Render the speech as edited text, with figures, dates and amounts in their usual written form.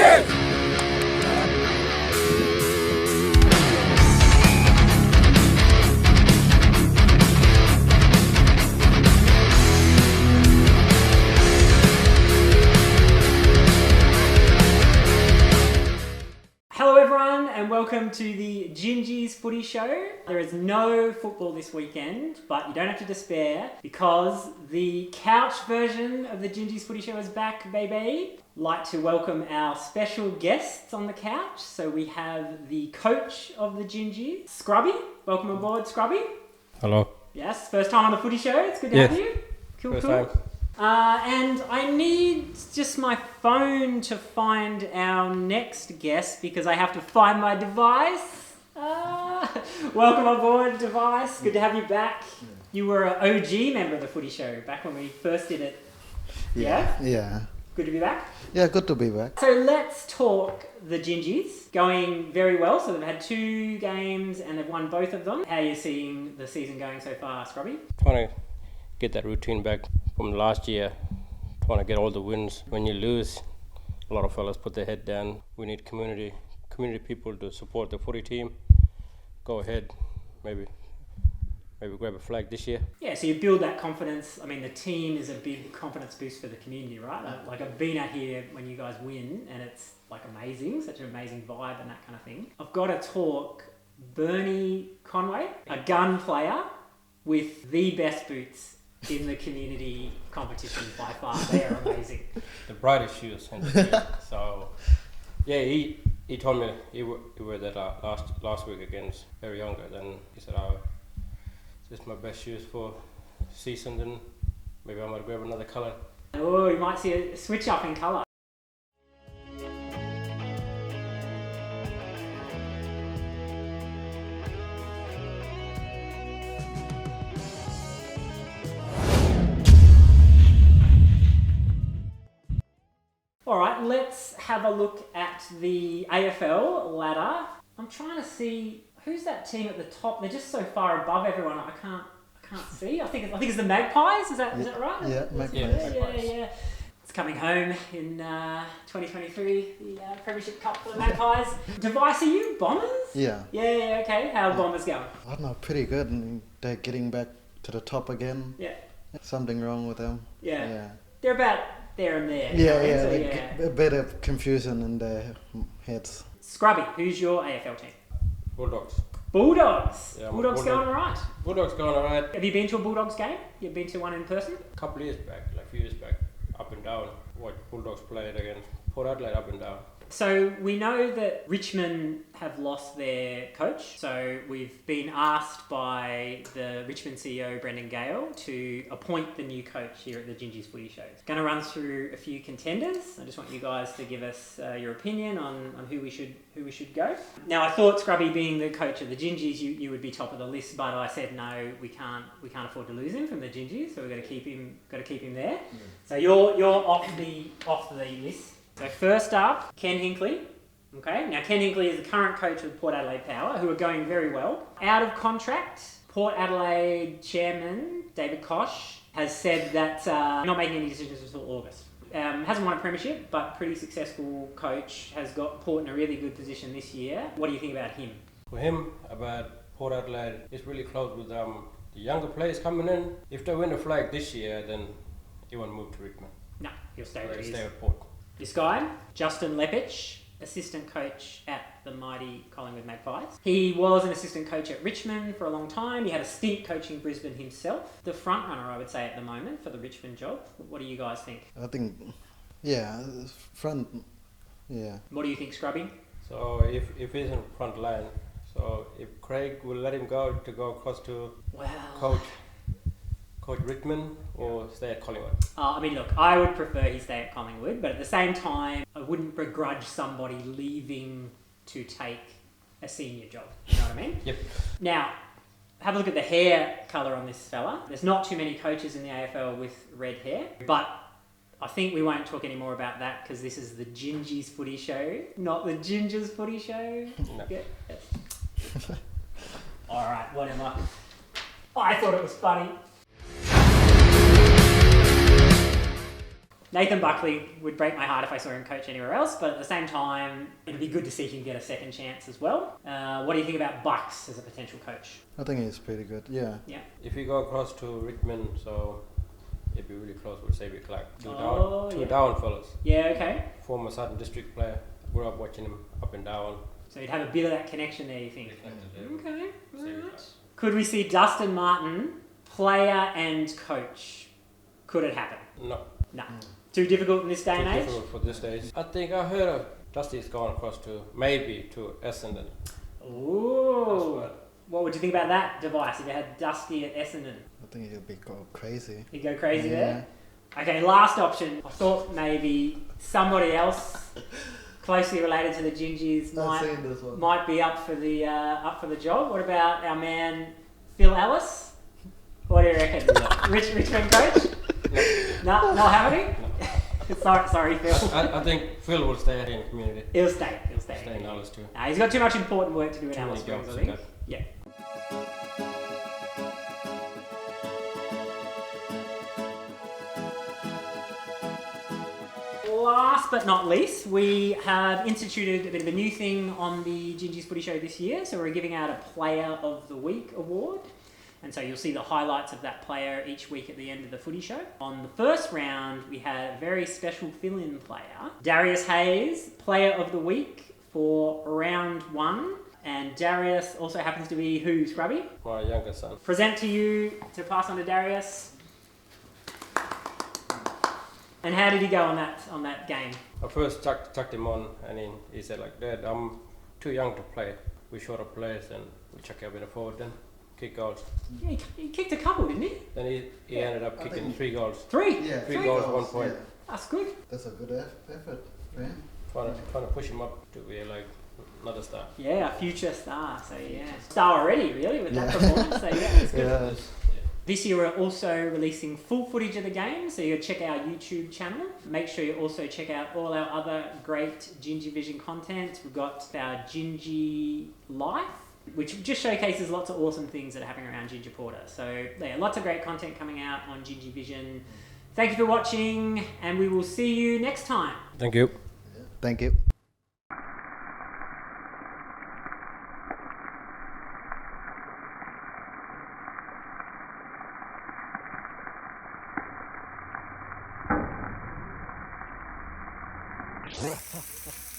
Hello everyone and welcome to the Gingies Footy Show. There is no football this weekend, but you don't have to despair because the couch version of the Gingies Footy Show is back, baby. Like to welcome our special guests on the couch. So we have the coach of the Gingies, Scrubby. Welcome aboard, Scrubby. Hello. Yes, first time on the Footy Show. It's good to have you. Cool, First cool. time. And I need just my phone to find our next guest because I have to find my device. Welcome aboard, device. Good to have you back. You were an OG member of the Footy Show back when we first did it. Yeah. Good to be back. Yeah, good to be back. So let's talk the Gingies. Going very well. So they've had 2 games and they've won both of them. How are you seeing the season going so far, Scrubby? Trying to get that routine back from last year. Trying to get all the wins. When you lose, a lot of fellas put their head down. We need community people to support the footy team. Go ahead, maybe grab a flag this year. Yeah, so you build that confidence. I mean, the team is a big confidence boost for the community, right? Like I've been out here when you guys win and it's like amazing, such an amazing vibe and that kind of thing. I've got to talk Bernie Conway, a gun player with the best boots in the community competition by far. They are amazing. The brightest shoes in the team. So, yeah, he told me he wore that last week against Harry Younger. Then he said, this is my best shoes for season, then maybe I might grab another colour. Oh, you might see a switch up in colour. All right, let's have a look at the AFL ladder. I'm trying to see who's that team at the top. They're just so far above everyone. I can't see. I think it's the Magpies. Is that right? Yeah, Magpies. Yeah. It's coming home in 2023. The Premiership Cup for the Magpies. Device, are you Bombers? Yeah. Yeah. Okay. How are Bombers going? I don't know, pretty good. And they're getting back to the top again. Yeah. Something wrong with them. Yeah. They're about there and there. Yeah, a bit of confusion in their heads. Scrubby, who's your AFL team? Bulldogs. Bulldogs. Yeah, Bulldogs going alright. Bulldogs going alright. Have you been to a Bulldogs game? You've been to one in person? A couple of years back, like a few years back, up and down. Watched Bulldogs played against Port Adelaide up and down. So we know that Richmond have lost their coach. So we've been asked by the Richmond CEO, Brendan Gale, to appoint the new coach here at the Gingies Footy Show. Going to run through a few contenders. I just want you guys to give us your opinion on who we should go. Now I thought Scrubby being the coach of the Gingies, you would be top of the list, but I said no, we can't afford to lose him from the Gingies, so we've got to keep him there. So you're off the list. So first up, Ken Hinkley. Okay, now Ken Hinkley is the current coach of Port Adelaide Power, who are going very well. Out of contract, Port Adelaide chairman David Koch has said that not making any decisions until August. Hasn't won a premiership, but pretty successful coach, has got Port in a really good position this year. What do you think about him? For him, about Port Adelaide, it's really close with the younger players coming in. If they win the flag this year, then he won't move to Richmond. No, he'll stay where he is. Stay with Port. This guy, Justin Lepich, assistant coach at the mighty Collingwood Magpies. He was an assistant coach at Richmond for a long time. He had a stint coaching Brisbane himself. The front runner, I would say, at the moment for the Richmond job. What do you guys think? I think, front. What do you think, Scrubby? So if he's in front line, so if Craig will let him go across to coach Richmond or stay at Collingwood? I mean, look, I would prefer he stay at Collingwood, but at the same time, I wouldn't begrudge somebody leaving to take a senior job. You know what I mean? Yep. Now, have a look at the hair colour on this fella. There's not too many coaches in the AFL with red hair, but I think we won't talk any more about that because this is the Gingies Footy Show, not the Gingers Footy Show. No. Yeah. All right, whatever. I thought it was funny. Nathan Buckley would break my heart if I saw him coach anywhere else, but at the same time, it'd be good to see him get a second chance as well. What do you think about Bucks as a potential coach? I think he's pretty good. Yeah. Yeah. If we go across to Richmond, so it'd be really close with Xavier Clark. Two yeah. down fellas. Yeah, okay. Former Southern District player. Grew up watching him up and down. So you'd have a bit of that connection there, you think? Okay. Xavier Right. Clark. Could we see Dustin Martin, player and coach? Could it happen? No. No. Too difficult in this day and Too age? difficult for this days. I think I heard of Dusty's gone across to maybe to Essendon. Ooh. That's What would you think about that device if you had Dusty at Essendon? I think he'll be go crazy. You go crazy Yeah. there? Okay, last option. I thought maybe somebody else closely related to the Gingies I've seen this one. might be up for the job. What about our man Phil Ellis? What do you reckon? Richmond coach? No, not happening? sorry, Phil. I think Phil will stay in the community. He'll stay. Stay in Alice too. Nah, he's got too much important work to do in Too many Alice Springs, jobs I to think. go. Yeah. Last but not least, we have instituted a bit of a new thing on the Gingies Footy Show this year. So we're giving out a Player of the Week award. And so you'll see the highlights of that player each week at the end of the footy show. On the first round, we had a very special fill-in player, Darius Hayes, Player of the Week for round 1. And Darius also happens to be who, Scrubby? My younger son. Present to you to pass on to Darius. And how did he go on that game? I first chucked him on, and he said like, "Dad, I'm too young to play. We're short of players, and we'll chuck you a bit of forward then. Kick goals." Yeah, he kicked a couple, didn't he? Then he ended up kicking 3 goals. 3? Yeah. 3 goals, 1 point. Yeah. That's good. That's a good effort for him. Trying to push him up to be like another star. Yeah, a future star. So yeah, star already, really, with that Yeah. performance. So yeah, it's good. Yeah. This year we're also releasing full footage of the game, so you check our YouTube channel. Make sure you also check out all our other great Gingy Vision content. We've got our Gingy Life, which just showcases lots of awesome things that are happening around Ginger Porter. So yeah, lots of great content coming out on Gingy Vision. Thank you for watching, and we will see you next time. Thank you. Thank you. Ha ha ha.